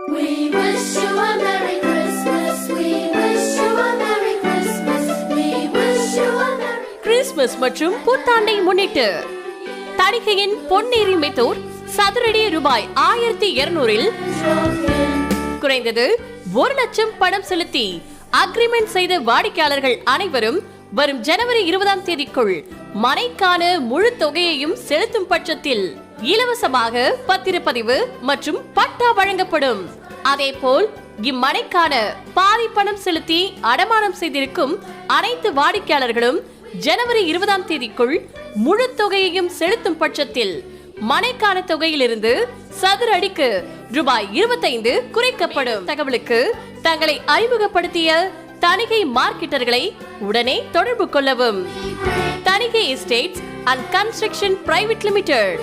We wish you a Merry Christmas. We wish you a Merry Christmas. We wish you a Merry Christmas மற்றும் புத்தாண்டை முன்னிட்டு தணிகையின் பொன்னேரி மெத்தோர் சதுரடி ரூபாய் 1200 குறைந்தது 1,00,000 பணம் செலுத்தி அக்ரிமெண்ட் செய்த வாடிக்கையாளர்கள் அனைவரும் வரும் ஜனவரி 20ஆம் தேதிக்குள் மனைக்கான முழு தொகையையும் செலுத்தும் பட்சத்தில் இலவசமாக பத்திரப்பதிவு மற்றும் பட்டா வழங்கப்படும். அதேபோல் இம்மனைக்கான பாதி பணம் செலுத்தி அடமானம் செய்திருக்கும் அனைத்து வாடிக்கையாளர்களும் ஜனவரி 20ஆம் தேதிக்குள் முழு தொகையையும் செலுத்தும் பட்சத்தில் மனைக்கான தொகையிலிருந்து சதுர அடிக்கு ரூபாய் 25 குறைக்கப்படும். தகவலுக்கு தங்களை அறிமுகப்படுத்திய தணிகை மார்க்கெட்டர்களை உடனே தொடர்பு கொள்ளவும். Thanigai estates and construction private limited.